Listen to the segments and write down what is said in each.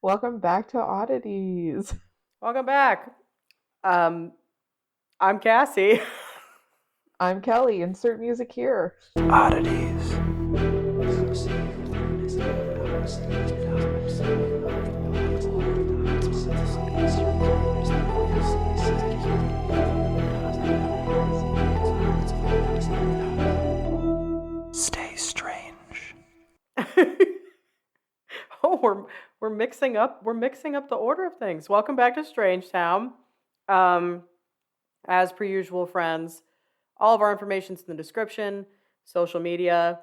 Welcome back to Oddities. Welcome back. Um, I'm Cassie. I'm Kelly. Insert music here. Oddities. Stay strange. Oh, we're mixing up the order of things. Welcome back to Strange Town. Um, as per usual, friends, all of our information's in the description, social media,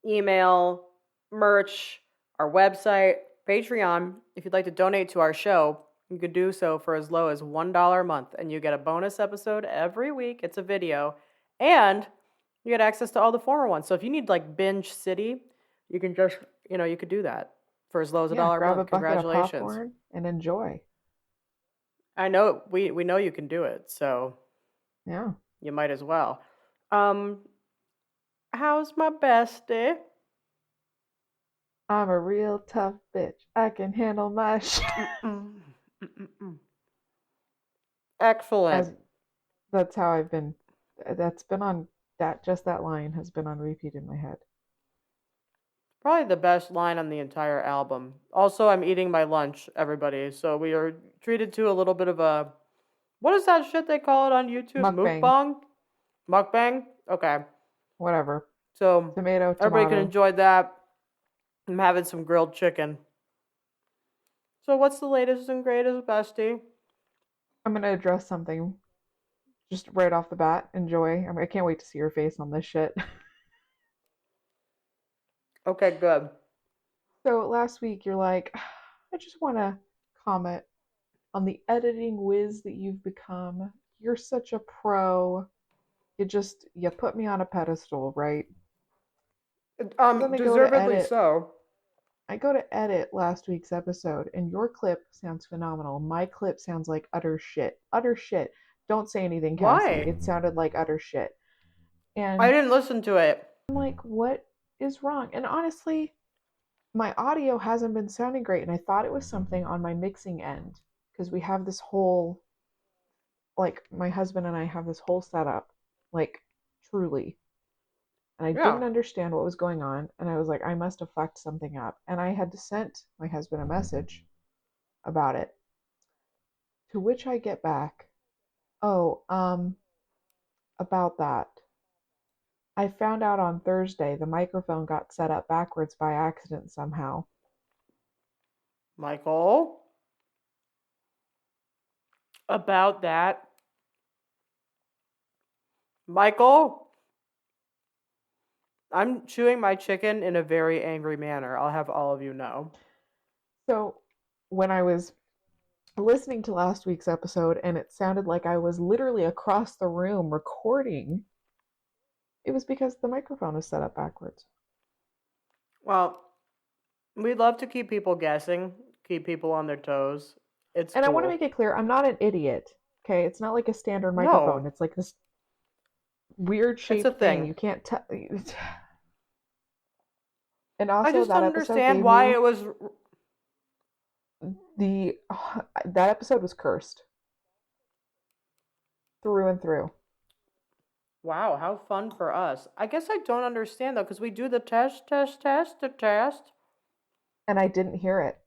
email, merch, our website, Patreon. If you'd like to donate to our show, you could do so for as low as $1 a month, and you get a bonus episode every week. It's a video, and you get access to all the former ones. So if you need like binge city, you can just you could do that for as low as a Yeah, dollar a grab a month. bucket of Congratulations! popcorn and enjoy. I know we know you can do it, so Yeah. you might as well. Um, how's my bestie? I'm a real tough bitch. I can handle my shit. Mm-mm. Mm-mm. Excellent. As that's how I've been. That's been on that line has been on repeat in my head. Probably the best line on the entire album. Also, I'm eating my lunch, everybody. So we are treated to a little bit of a, what is that shit they call it on YouTube? Mukbang. Mukbang? Mukbang? Okay. Whatever. So Tomato, everybody can tomato. enjoy that. I'm having some grilled chicken. So what's the latest and greatest, bestie? I'm gonna address something just right off the bat. Enjoy. I can't wait to see your face on this shit. Okay, good. So last week you're like, I just want to comment on the editing whiz that you've become. You're such a pro. You put me on a pedestal, right? So then Deservedly so. I go to edit last week's episode, and your clip sounds phenomenal. My clip sounds like utter shit. Utter shit. Don't say anything, Cassie. Why? It sounded like utter shit. I And didn't listen to it. I'm like, what is wrong? And honestly, my audio hasn't been sounding great, and I thought it was something on my mixing end because we have this whole, like, my husband and I have this whole setup, like, truly. And I Yeah. didn't understand what was going on, and I was like, I must have fucked something up. And I had to send my husband a message about it, to which I get back, oh, about that. I found out on Thursday the microphone got set up backwards by accident somehow. Michael? About that. Michael? I'm chewing my chicken in a very angry manner. I'll have all of you know. So when I was listening to last week's episode and it sounded like I was literally across the room recording, it was because the microphone was set up backwards. Well, we love to keep people guessing, keep people on their toes. It's And I want to cool. make it clear, I'm not an idiot. Okay, it's not like a standard microphone. No, It's like this weird it's a shaped thing. thing. You can't tell. And I also just that don't episode understand gave why me it was. the that episode was cursed through and through. Wow, how fun for us. I guess I don't understand though, because we do the test. And I didn't hear it.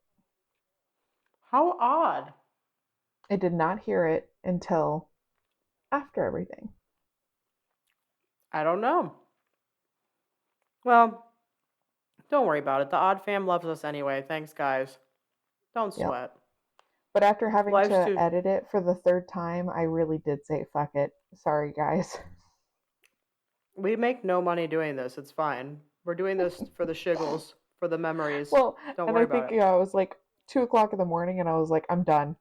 How odd. I did not hear it until after everything. I don't know. Well, don't worry about it. The Odd Fam loves us anyway. Thanks, guys. Don't Yep. sweat. But after having Life's to too. edit it for the third time, I really did say, fuck it. Sorry, guys. We make no money doing this. It's fine. We're doing this for the shiggles, for the memories. Well, Don't and worry I about think, it. yeah, it was like 2 o'clock in the morning, and I was like, I'm done.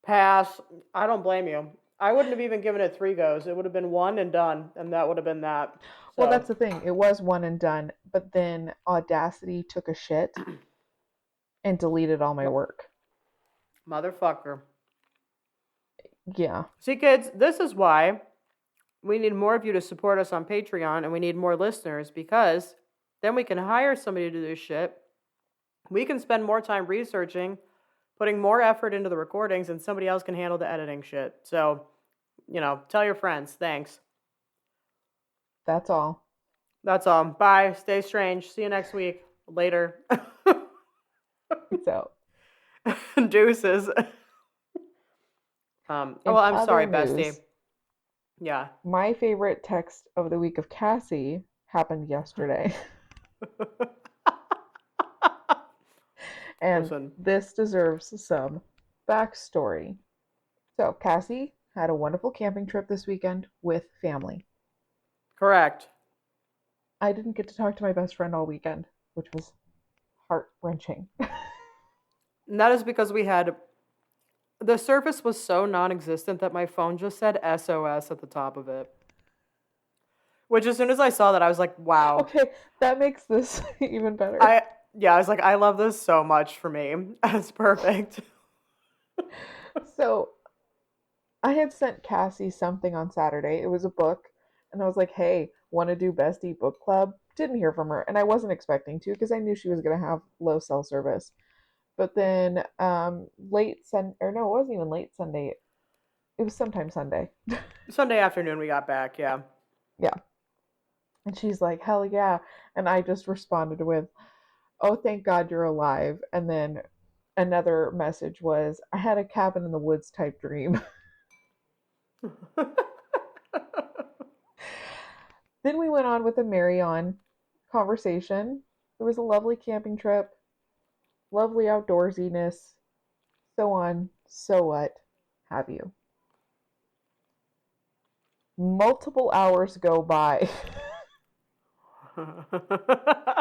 Pass. I don't blame you. I wouldn't have even given it 3 goes. It would have been 1 and done, and that would have been that. Well, So, that's the thing. It was one and done, but then Audacity took a shit and deleted all my work. motherfucker. Yeah. See, kids, this is why we need more of you to support us on Patreon, and we need more listeners, because then we can hire somebody to do this shit. we can spend more time researching, putting more effort into the recordings, and somebody else can handle the editing shit. So, tell your friends. Thanks. That's all. That's all. Bye. Stay strange. See you next week. Later. Peace out. Deuces. In I'm other sorry, bestie. news, Yeah. my favorite text of the week of Cassie happened yesterday. And Listen. this deserves some backstory. So, Cassie had a wonderful camping trip this weekend with family. Correct. I didn't get to talk to my best friend all weekend, which was heart-wrenching. And that is because the surface was so non-existent that my phone just said SOS at the top of it. Which, as soon as I saw that, I was like, wow. Okay, that makes this even better. I was like, I love this so much for me. It's perfect. So, I had sent Cassie something on Saturday. It was a book, and I was like, hey, want to do Bestie Book Club? Didn't hear from her, and I wasn't expecting to because I knew she was going to have low cell service. But then late Sunday, or no, it wasn't even late Sunday. It was sometime Sunday. Sunday afternoon we got back, yeah. Yeah. And she's like, hell yeah. And I just responded with, oh, thank God you're alive. And then another message was, I had a cabin in the woods type dream. Then we went on with a Marion conversation. It was a lovely camping trip, lovely outdoorsiness, so on, so what have you. Multiple hours go by.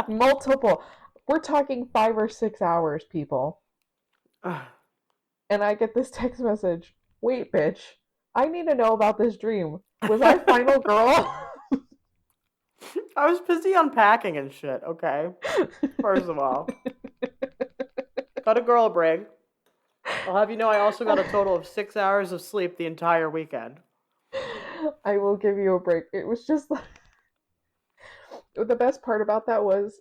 Multiple. We're talking 5 or 6 hours, people. And I get this text message. Wait, bitch. I need to know about this dream. Was I final girl? I was busy unpacking and shit, okay? First of all. Got a girl break. I'll have you know I also got a total of 6 hours of sleep the entire weekend. I will give you a break. It was just like... The best part about that was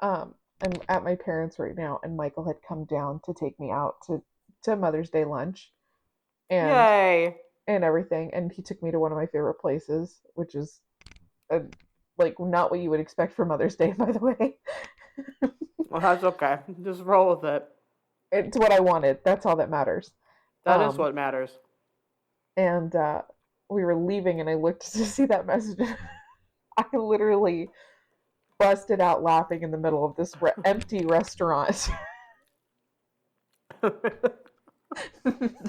I'm at my parents' right now, and Michael had come down to take me out to Mother's Day lunch. Yay! And everything, and he took me to one of my favorite places, which is like not what you would expect for Mother's Day, by the way. Well, that's okay. Just roll with it. It's what I wanted. That's all that matters. That is what matters. And we were leaving, and I looked to see that message. I literally busted out laughing in the middle of this empty restaurant. The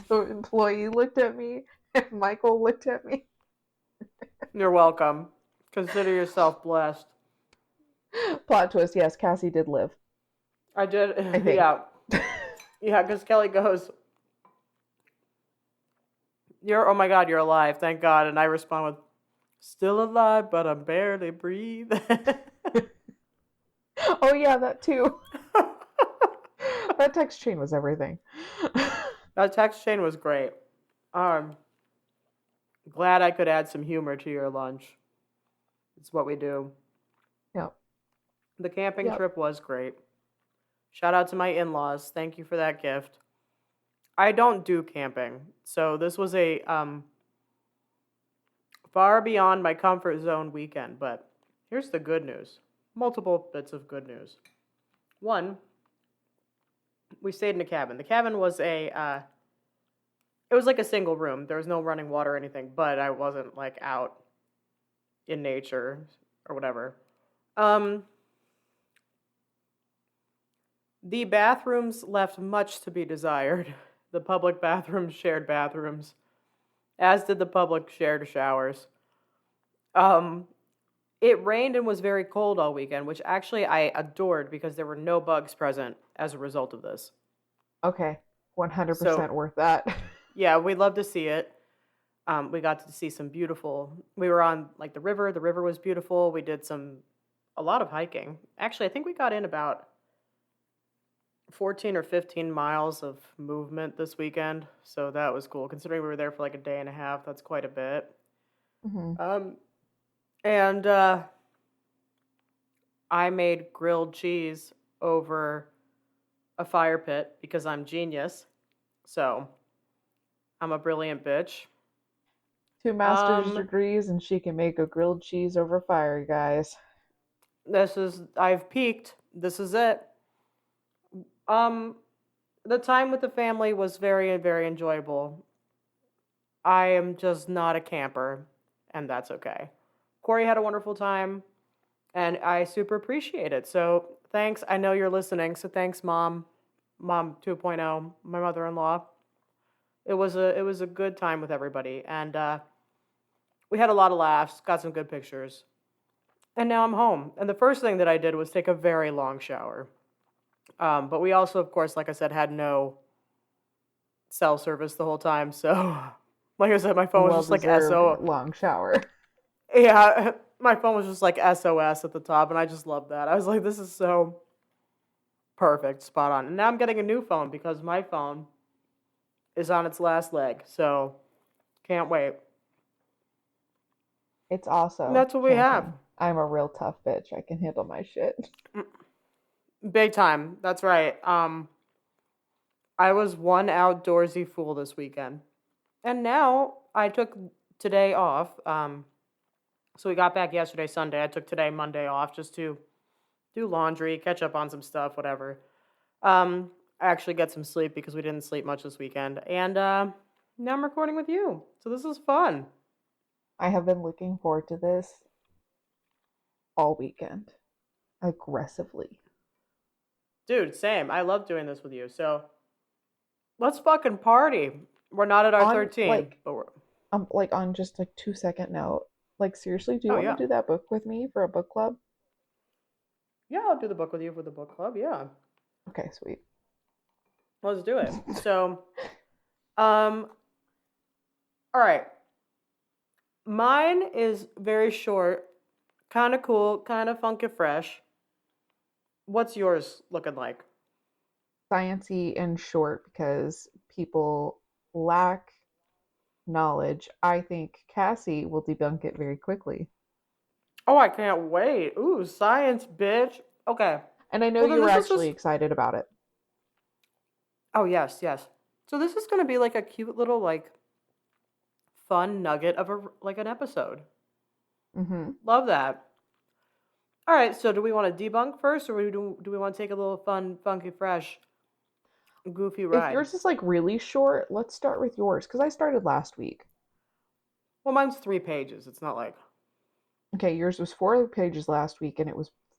employee looked at me, and Michael looked at me. You're welcome. Consider yourself blessed. Plot twist, yes, Cassie did live. I did. I think. Yeah. Yeah, because Kelly goes, oh my God, you're alive. Thank God. And I respond with, still alive, but I'm barely breathing. Oh, yeah, that too. That text chain was everything. That text chain was great. Glad I could add some humor to your lunch. It's what we do. Yep. The camping trip was great. Shout out to my in-laws. Thank you for that gift. I don't do camping, so this was a far beyond my comfort zone weekend, but here's the good news. Multiple bits of good news. One, we stayed in a cabin. The cabin was it was like a single room. There was no running water or anything, but I wasn't like out in nature or whatever. The bathrooms left much to be desired. The public bathrooms, shared bathrooms, as did the public shared showers. It rained and was very cold all weekend, which actually I adored because there were no bugs present as a result of this. Okay, 100% worth that. Yeah, we'd love to see it. We got to see some we were on like the river. The river was beautiful. We did a lot of hiking. Actually, I think we got in about 14 or 15 miles of movement this weekend. So that was cool. Considering we were there for like a day and a half, that's quite a bit. Mm-hmm. I made grilled cheese over a fire pit because I'm genius. So I'm a brilliant bitch. Two master's Um, degrees, and she can make a grilled cheese over fire, you guys. I've peaked. This is it. Um, the time with the family was very, very enjoyable. I am just not a camper, and that's okay. Corey had a wonderful time, and I super appreciate it. So thanks. I know you're listening, so thanks, Mom, Mom 2.0, my mother-in-law. It was a good time with everybody, and we had a lot of laughs, got some good pictures, and now I'm home. And the first thing that I did was take a very long shower. But we also, of course, like I said, had no cell service the whole time. So, like I said, my phone was Well just like deserved SO. long shower. Yeah, my phone was just like SOS at the top, and I just loved that. I was like, this is so perfect, spot on. And now I'm getting a new phone because my phone is on its last leg. So, can't wait. It's And also that's what we have. camping. I'm a real tough bitch. I can handle my shit. Big time. That's right. I was one outdoorsy fool this weekend. And now I took today off. So we got back yesterday, Sunday. I took today, Monday off just to do laundry, catch up on some stuff, whatever. I actually get some sleep because we didn't sleep much this weekend. And now I'm recording with you. So this is fun. I have been looking forward to this all weekend, aggressively. Dude, same. I love doing this with you. So let's fucking party. We're not at our On 13, but we're. like on just like 2 second note. Like seriously, do you Oh, want to yeah. do that book with me for a book club? Yeah, I'll do the book with you for the book club. Yeah. Okay, sweet. Let's do it. So, all right. Mine is very short, kind of cool, kind of funky fresh. What's yours looking like? Sciency and short because people lack knowledge. I think Cassie will debunk it very quickly. Oh, I can't wait. Ooh, science, bitch. Okay. And I know Well, then you were this is actually just. excited about it. Oh, yes, yes. So this is going to be like a cute little, like, fun nugget of an episode. Mm-hmm. Love that. All right, so do we want to debunk first, or do we want to take a little fun, funky, fresh, goofy If ride? yours is like really short, let's start with yours because I started last week. Well, mine's 3 pages. It's not like. Okay, yours was 4 pages last week, and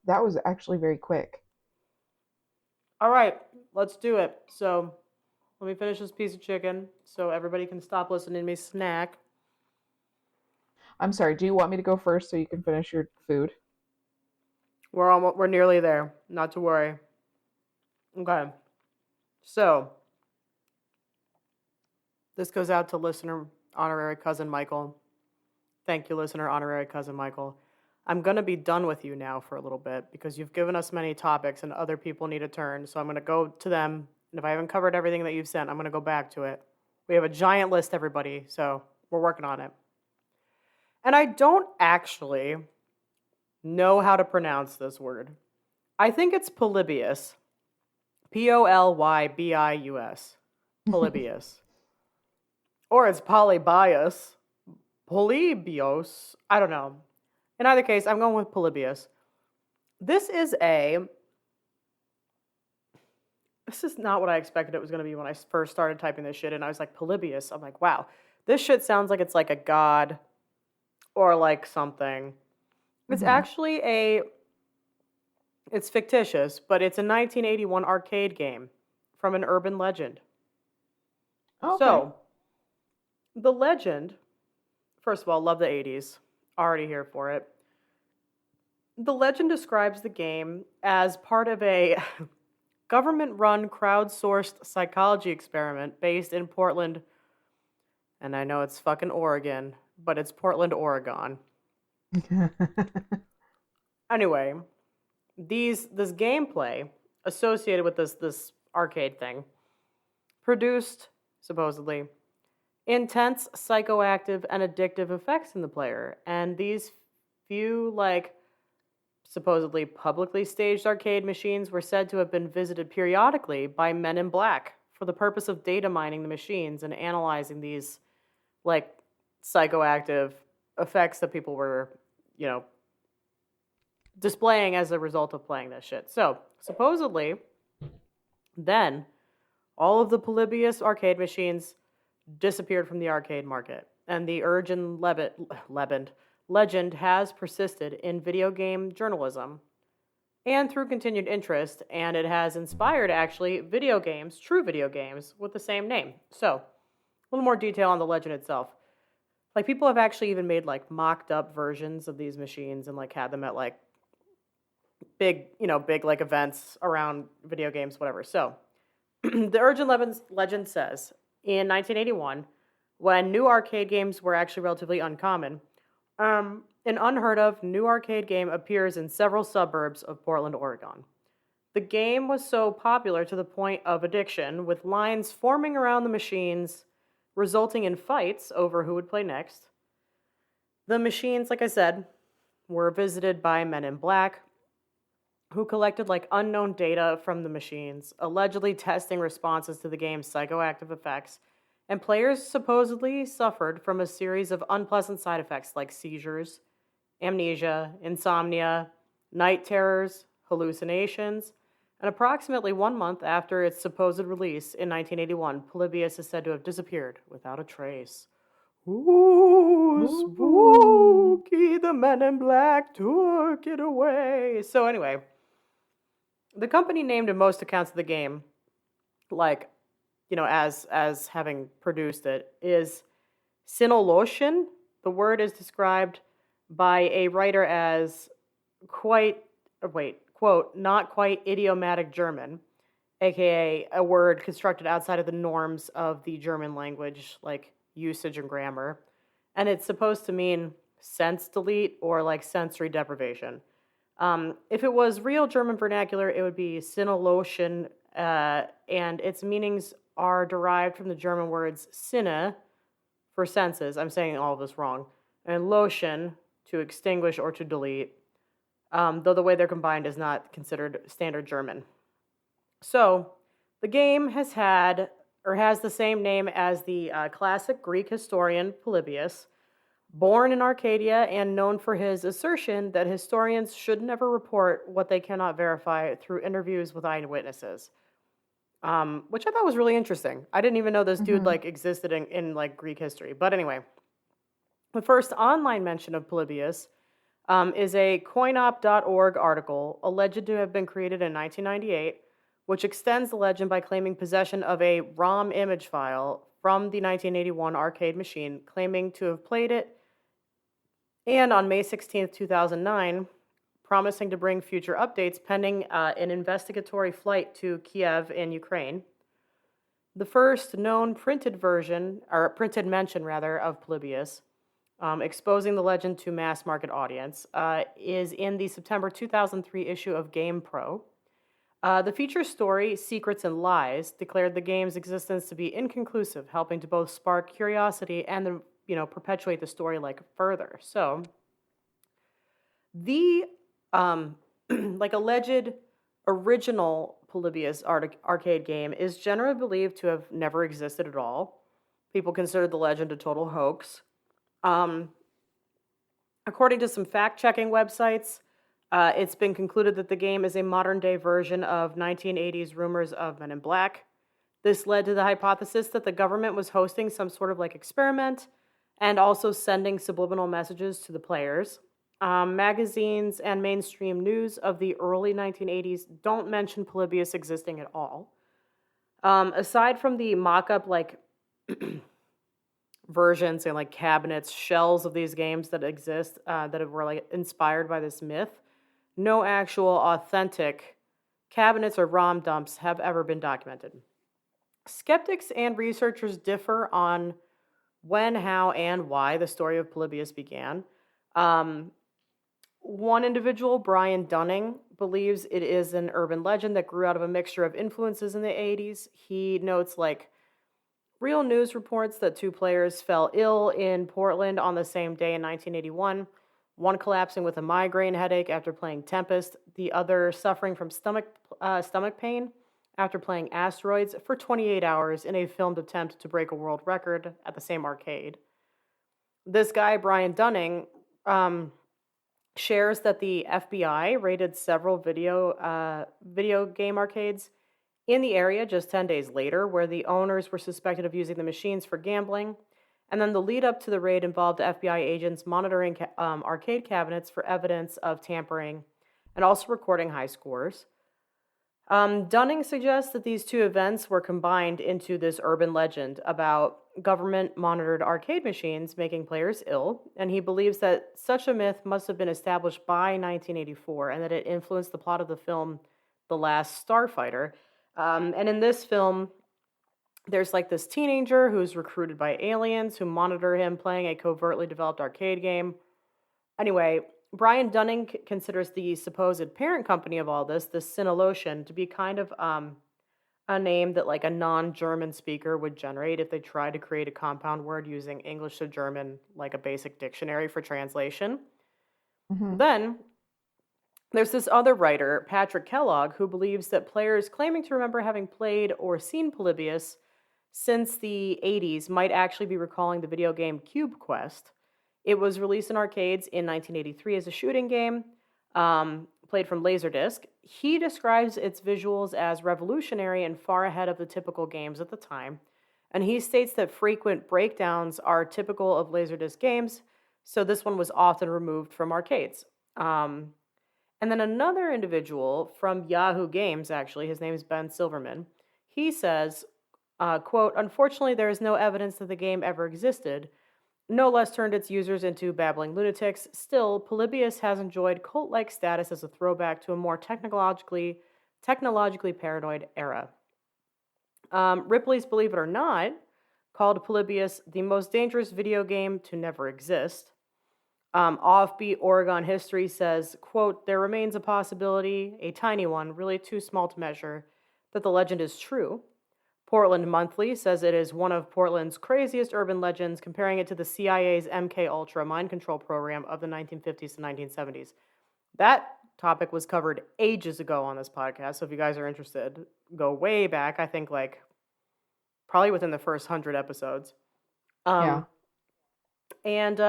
that was actually very quick. All right, let's do it. So let me finish this piece of chicken so everybody can stop listening to me snack. I'm sorry. Do you want me to go first so you can finish your food? We're nearly there. Not to worry. Okay. So this goes out to listener honorary cousin Michael. Thank you, listener honorary cousin Michael. I'm going to be done with you now for a little bit because you've given us many topics and other people need a turn. So I'm going to go to them. And if I haven't covered everything that you've sent, I'm going to go back to it. We have a giant list, everybody. So we're working on it. And I don't actually know how to pronounce this word. I think it's Polybius. Polybius. Polybius. Or it's Polybius. Polybios. I don't know. In either case, I'm going with Polybius. This is not what I expected it was going to be when I first started typing this shit in. I was like, Polybius. I'm like, wow, this shit sounds like it's like a god or like something. It's actually it's fictitious, but it's a 1981 arcade game from an urban legend. Okay. So, the legend, first of all, love the 80s. Already here for it. The legend describes the game as part of a government-run, crowdsourced psychology experiment based in Portland, and I know it's fucking Oregon, but it's Portland, Oregon. Anyway, this gameplay associated with this arcade thing produced, supposedly, intense, psychoactive, and addictive effects in the player. And these few, like, supposedly publicly staged arcade machines were said to have been visited periodically by men in black for the purpose of data mining the machines and analyzing these, like, psychoactive effects that people were, you know, displaying as a result of playing this shit. So, supposedly, then all of the Polybius arcade machines disappeared from the arcade market, and the Urgent legend has persisted in video game journalism and through continued interest, and it has inspired actually video games, true video games, with the same name. So, a little more detail on the legend itself. Like, people have actually even made like mocked up versions of these machines and like had them at like big like events around video games, whatever. So, the Urgent legend says in 1981, when new arcade games were actually relatively uncommon, an unheard of new arcade game appears in several suburbs of Portland, Oregon. The game was so popular to the point of addiction, with lines forming around the machines, resulting in fights over who would play next. The machines, like I said, were visited by men in black who collected like unknown data from the machines, allegedly testing responses to the game's psychoactive effects, and players supposedly suffered from a series of unpleasant side effects like seizures, amnesia, insomnia, night terrors, hallucinations, and approximately 1 month after its supposed release in 1981, Polybius is said to have disappeared without a trace. Ooh, spooky, the men in black took it away. So anyway, the company named in most accounts of the game, like, as having produced it, is Sinolotion. The word is described by a writer as quote, not quite idiomatic German, aka a word constructed outside of the norms of the German language, like usage and grammar. And it's supposed to mean sense delete or like sensory deprivation. If it was real German vernacular, it would be Sinolotion, and its meanings are derived from the German words Sinne, for senses, I'm saying all of this wrong, and Lotion, to extinguish or to delete, though the way they're combined is not considered standard German. So, the game has the same name as the classic Greek historian Polybius, born in Arcadia and known for his assertion that historians should never report what they cannot verify through interviews with eyewitnesses, which I thought was really interesting. I didn't even know this dude like existed in like Greek history. But anyway, the first online mention of Polybius is a coinop.org article alleged to have been created in 1998, which extends the legend by claiming possession of a ROM image file from the 1981 arcade machine, claiming to have played it, and on May 16th, 2009, promising to bring future updates pending an investigatory flight to Kiev in Ukraine. The first known printed mention of Polybius, exposing the legend to mass market audience, is in the September 2003 issue of GamePro. The feature story, Secrets and Lies, declared the game's existence to be inconclusive, helping to both spark curiosity and perpetuate the story like further. So, the alleged original Polybius arcade game is generally believed to have never existed at all. People consider the legend a total hoax. According to some fact-checking websites, it's been concluded that the game is a modern-day version of 1980s rumors of Men in Black. This led to the hypothesis that the government was hosting some sort of like experiment and also sending subliminal messages to the players. Magazines and mainstream news of the early 1980s don't mention Polybius existing at all. Aside from the mock-up like versions and like cabinets, shells of these games that exist that were like inspired by this myth, no actual authentic cabinets or ROM dumps have ever been documented. Skeptics and researchers differ on when, how, and why the story of Polybius began. One individual, Brian Dunning, believes it is an urban legend that grew out of a mixture of influences in the 80s. He notes like real news reports that two players fell ill in Portland on the same day in 1981, one collapsing with a migraine headache after playing Tempest, the other suffering from stomach pain after playing Asteroids for 28 hours in a filmed attempt to break a world record at the same arcade. This guy, Brian Dunning, um, shares that the FBI raided several video game arcades in the area just 10 days later, where the owners were suspected of using the machines for gambling. And then the lead up to the raid involved FBI agents monitoring arcade cabinets for evidence of tampering and also recording high scores. Dunning suggests that these two events were combined into this urban legend about government monitored arcade machines making players ill, and he believes that such a myth must have been established by 1984 and that it influenced the plot of the film The Last Starfighter. And in this film, there's like this teenager who's recruited by aliens who monitor him playing a covertly developed arcade game. Anyway, Brian Dunning considers the supposed parent company of all this, the Synalotion, to be kind of a name that like a non-German speaker would generate if they tried to create a compound word using English to German, like a basic dictionary for translation. Hmm. Then there's this other writer, Patrick Kellogg, who believes that players claiming to remember having played or seen Polybius since the 80s might actually be recalling the video game Cube Quest. It was released in arcades in 1983 as a shooting game, played from Laserdisc. He describes its visuals as revolutionary and far ahead of the typical games at the time. And he states that frequent breakdowns are typical of Laserdisc games, so this one was often removed from arcades. And then another individual from Yahoo Games, actually, his name is Ben Silverman, he says, quote, unfortunately, there is no evidence that the game ever existed, no less turned its users into babbling lunatics. Still, Polybius has enjoyed cult-like status as a throwback to a more technologically paranoid era. Ripley's Believe It or Not called Polybius the most dangerous video game to never exist. Offbeat Oregon History says, quote, there remains a possibility, a tiny one, really too small to measure, that the legend is true. Portland Monthly says it is one of Portland's craziest urban legends, comparing it to the CIA's MK Ultra mind control program of the 1950s to 1970s. That topic was covered ages ago on this podcast, so if you guys are interested, go way back. I think like probably within the first 100 episodes. Yeah. And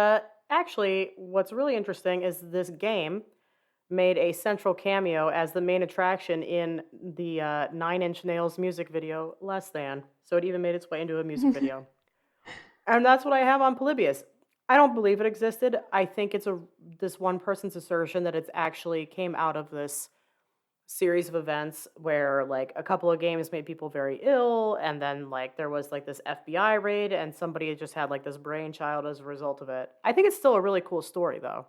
actually, what's really interesting is this game made a central cameo as the main attraction in the Nine Inch Nails music video, Less Than. So it even made its way into a music video. And that's what I have on Polybius. I don't believe it existed. I think it's this one person's assertion that it's actually came out of this series of events where like a couple of games made people very ill, and then like there was like this FBI raid and somebody just had like this brainchild as a result of it. I think it's still a really cool story though.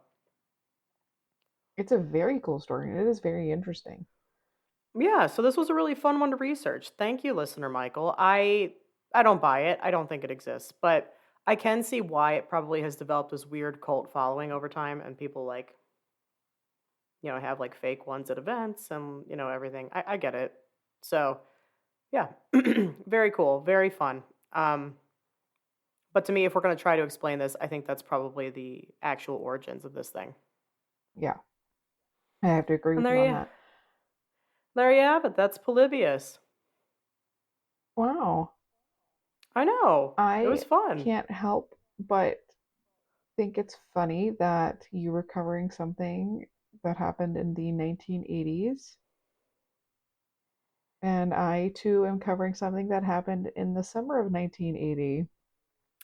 It's a very cool story, and it is very interesting. Yeah, so this was a really fun one to research. Thank you, listener Michael. I don't buy it. I don't think it exists, but I can see why it probably has developed this weird cult following over time, and people like, you know, have like fake ones at events and, you know, everything. I get it. So, yeah, very cool, very fun. But to me, if we're going to try to explain this, I think that's probably the actual origins of this thing. Yeah, I have to agree And with you on that. there you have it. That's Polybius. Wow. I know. It was I fun. can't help but think it's funny that you were covering something that happened in the 1980s, and I too am covering something that happened in the summer of 1980.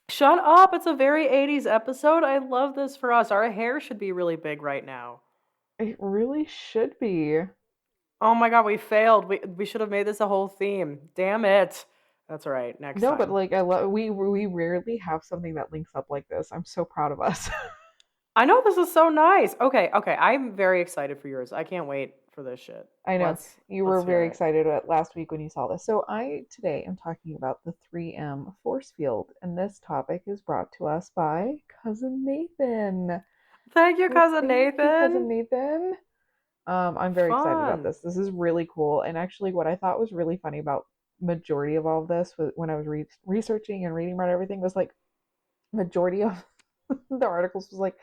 Shut up. It's a very 80s episode. I love this for us. Our hair should be really big right now. It really should be. Oh my god, we failed. We should have made this a whole theme. Damn it. That's all right. Next No, but time. like I love we rarely have something that links up like this. I'm so proud of us. I know this is so nice. Okay. I'm very excited for yours. I can't wait for this shit. I know you were Let's hear very it. excited last week when you saw this. So I today am talking about the 3M force field, and this topic is brought to us by Cousin Nathan. Thank you, So cousin thank you, Cousin Nathan. Nathan. I'm very excited about Fun. this. This is really cool, and actually, what I thought was really funny about majority of all of this was when I was researching and reading about everything was like majority of the articles was like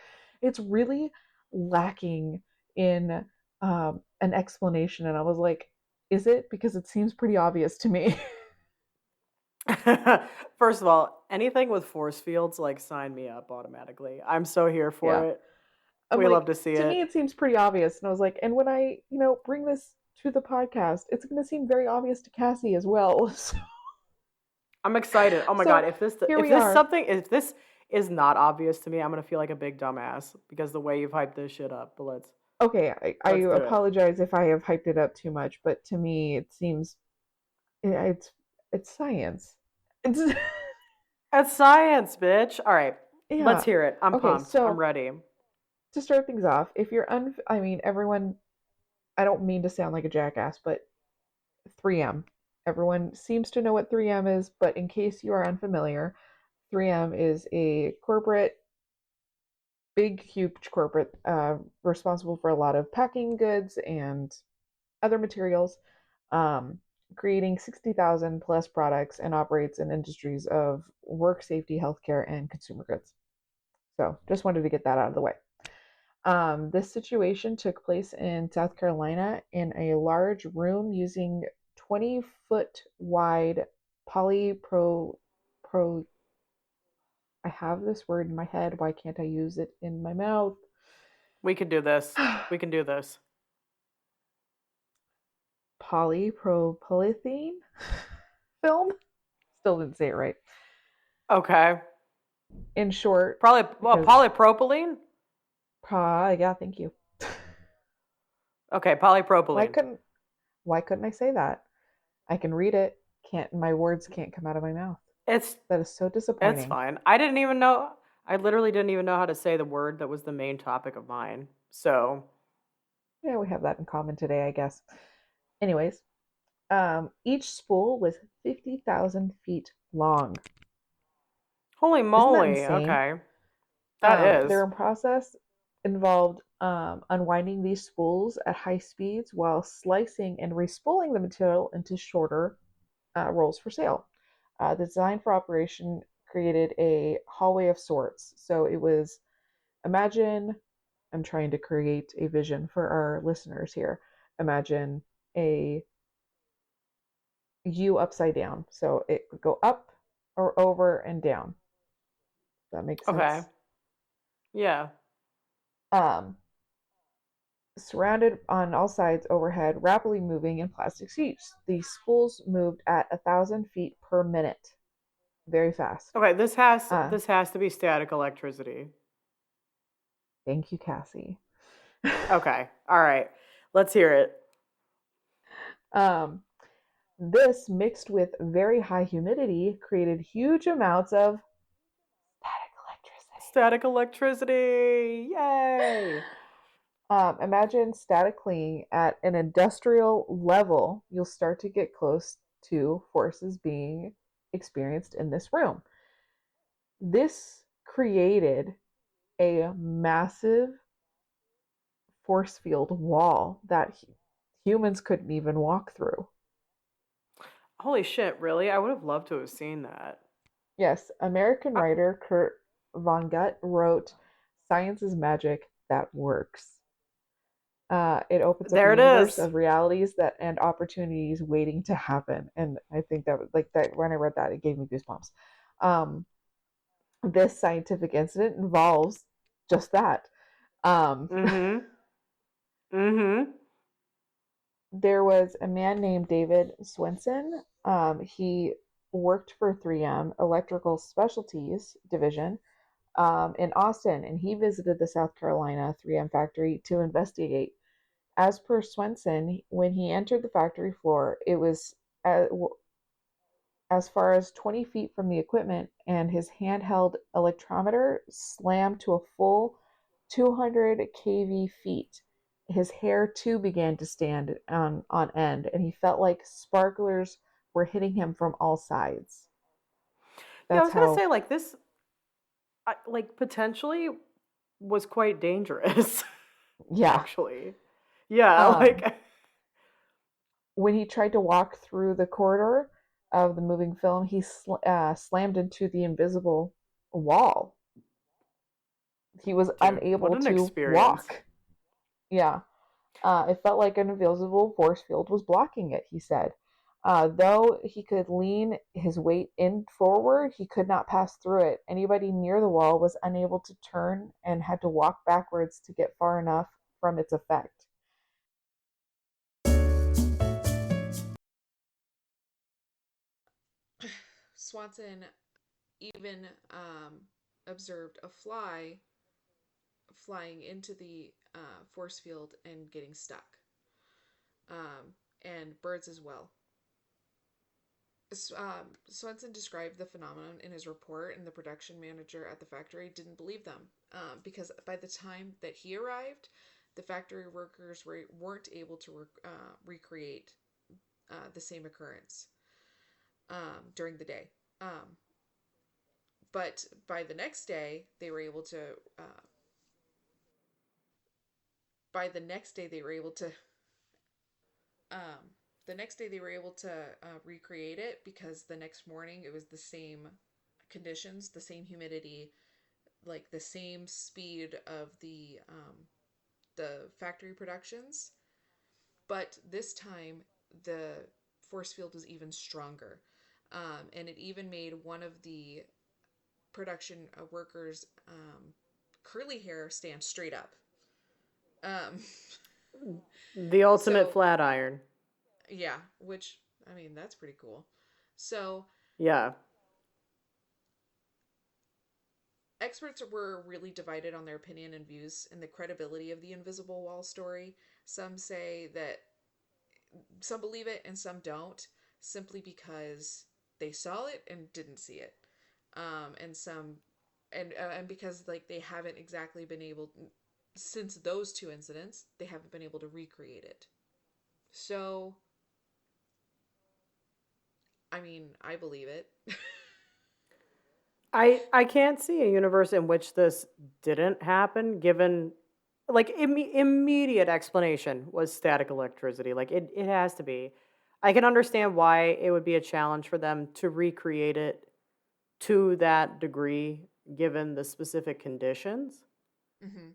It's really lacking in an explanation. And I was like, is it? Because it seems pretty obvious to me. First of all, anything with force fields, like, sign me up automatically. I'm so here for Yeah. it. I'm We love like, to see to me, it. it seems pretty obvious. And I was like, and when I, bring this to the podcast, it's going to seem very obvious to Cassie as well. I'm excited. Oh my So god, here we are. if this is not obvious to me, I'm gonna feel like a big dumbass because the way you've hyped this shit up. But Okay, I let's do it. apologize if I have hyped it up too much, but to me, it seems it's science. It's It's science, bitch. All right, let's yeah. hear it. I'm Okay, pumped. I'm so ready. to start things off, if you're I mean, everyone, I don't mean to sound like a jackass, but 3M. Everyone seems to know what 3M is, but in case you are unfamiliar, 3M is a corporate, big, huge corporate, responsible for a lot of packing goods and other materials, um, creating 60,000 plus products and operates in industries of work safety, healthcare, and consumer goods. So just wanted to get that out of the way. This situation took place in South Carolina in a large room using 20-foot wide polypro pro. I have this word in my head. Why can't I use it in my mouth? We can do this. We can do this. Polypropylene film. Still didn't say it right. Okay. In short, Probably because polypropylene. yeah, thank you. Okay, Why polypropylene. couldn't why couldn't I say that? I can read it. Can't My words can't come out of my mouth. It's That is so it's disappointing. fine. I didn't even know. I literally didn't even know how to say the word that was the main topic of mine. So, Yeah, we have that in common today, I guess. Anyways, each spool was 50,000 feet long. holy Isn't that moly. insane? Okay, that is. Their process involved unwinding these spools at high speeds while slicing and respooling the material into shorter rolls for sale. The design for operation created a hallway of sorts. So it was, imagine, I'm trying to create a vision for our listeners here. Imagine a U upside down. So it would go up or over and down. That makes Okay. sense. Yeah. Um, Surrounded on all sides overhead, rapidly moving in plastic sheets. These spools moved at 1,000 feet per minute, very fast. Okay, Uh, this has to be static electricity. Thank you, Cassie. Okay. All right. Let's hear it. um, this mixed with very high humidity created huge amounts of static electricity. Static electricity. Yay. Imagine static cleaning at an industrial level. You'll start to get close to forces being experienced in this room. This created a massive force field wall that humans couldn't even walk through. Holy shit, really? I would have loved to have seen that. Yes, American Uh, writer Kurt Vonnegut wrote, "Science is magic that works." It opens up a there it universe is. of realities that and opportunities waiting to happen. And I think that was like that when I read that, it gave me goosebumps. Um, this scientific incident involves just that. Um, Mm-hmm. Mm-hmm. there was a man named David Swenson. He worked for 3M Electrical Specialties Division in Austin, and he visited the South Carolina 3M factory to investigate. As per Swenson, when he entered the factory floor, it was as far as 20 feet from the equipment, and his handheld electrometer slammed to a full 200 kV feet. His hair too began to stand on end, and he felt like sparklers were hitting him from all sides. Yeah, I That's was gonna how, say like this, like potentially was quite dangerous. yeah. Actually, yeah, Um, like when he tried to walk through the corridor of the moving film, he slammed into the invisible wall. he was Dude, what unable an to experience. walk. Yeah. It felt like an invisible force field was blocking it, he said. Though he could lean his weight in forward, he could not pass through it. Anybody near the wall was unable to turn and had to walk backwards to get far enough from its effect. Swanson even observed a fly flying into the force field and getting stuck, and birds as well. Swenson described the phenomenon in his report, and the production manager at the factory didn't believe them because by the time that he arrived, the factory workers weren't able to recreate the same occurrence during the day. Um, but by the next day, they were able to. By the next day, they were able to. Um, the next day, they were able to recreate it because the next morning it was the same conditions, the same humidity, like the same speed of the factory productions, but this time the force field was even stronger, and it even made one of the production workers' curly hair stand straight up. Um, The ultimate so flat iron. yeah, which I mean that's pretty cool. So Yeah. experts were really divided on their opinion and views and the credibility of the invisible wall story. Some say that some believe it and some don't, simply because they saw it and didn't see it, and some and because like they haven't exactly been able, since those two incidents, they haven't been able to recreate it. So I mean, I believe it. I can't see a universe in which this didn't happen given like immediate explanation was static electricity. Like it has to be. I can understand why it would be a challenge for them to recreate it to that degree given the specific conditions. Mm-hmm.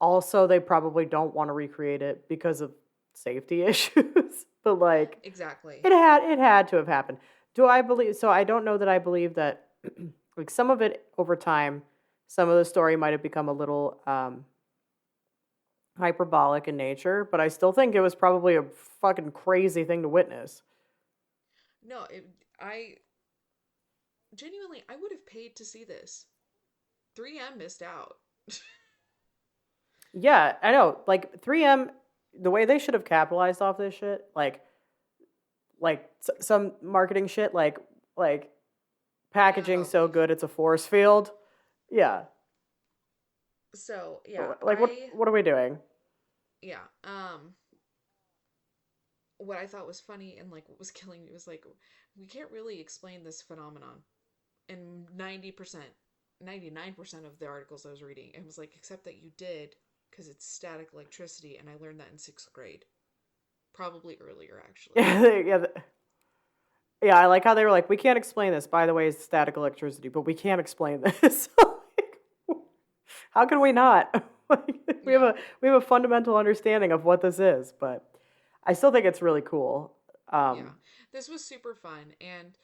Also, they probably don't want to recreate it because of safety issues. But like Exactly. it had to have happened. Do I believe so I don't know that I believe that like some of it over time, some of the story might have become a little hyperbolic in nature, but I still think it was probably a fucking crazy thing to witness. No, I genuinely I would have paid to see this. 3M missed out. Yeah, I know. Like 3M, the way they should have capitalized off this shit, some marketing shit, like packaging Oh, so good it's a force field. Yeah, so yeah, like what are we doing? yeah. What I thought was funny and like what was killing me was like we can't really explain this phenomenon. And 90%, 99% of the articles I was reading, it was like, except that you did, because it's static electricity, and I learned that in sixth grade. Probably earlier, actually. Yeah, yeah. I like how they were like, we can't explain this. By the way, it's static electricity, but we can't explain this. Like, how can we not? Like, Yeah, we have a fundamental understanding of what this is, but I still think it's really cool. yeah. Um, This was super fun, and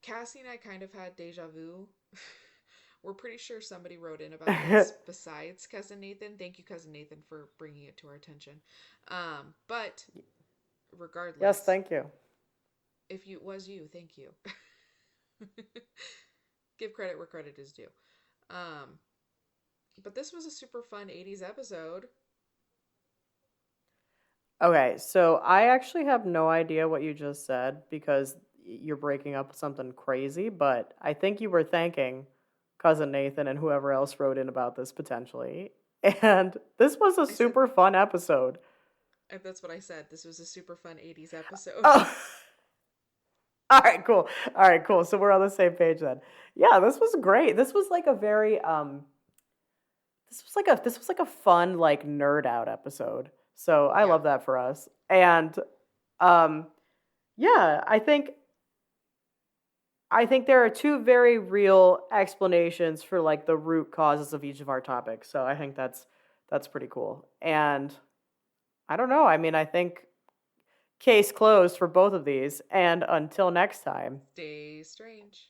Cassie and I kind of had deja vu. We're pretty sure somebody wrote in about this besides Cousin Nathan. Thank you, Cousin Nathan, for bringing it to our attention. But yes, regardless, thank you. if you it was you, thank you. Give credit where credit is due. Um, but this was a super fun 80s episode. Okay, so I actually have no idea what you just said because you're breaking up something crazy, but I think you were thanking cousin Nathan and whoever else wrote in about this potentially. And this was a I said, super fun episode. that's what I said. This was a super fun 80s episode. Oh, all right, cool. All right, cool. So we're on the same page then. Yeah, this was great. This was like a very this was like a fun like nerd out episode. So I Yeah. love that for us. And um yeah, I think I think there are two very real explanations for like the root causes of each of our topics. So I think that's pretty cool. And I don't know. I mean, I think case closed for both of these. And until next time. Stay strange.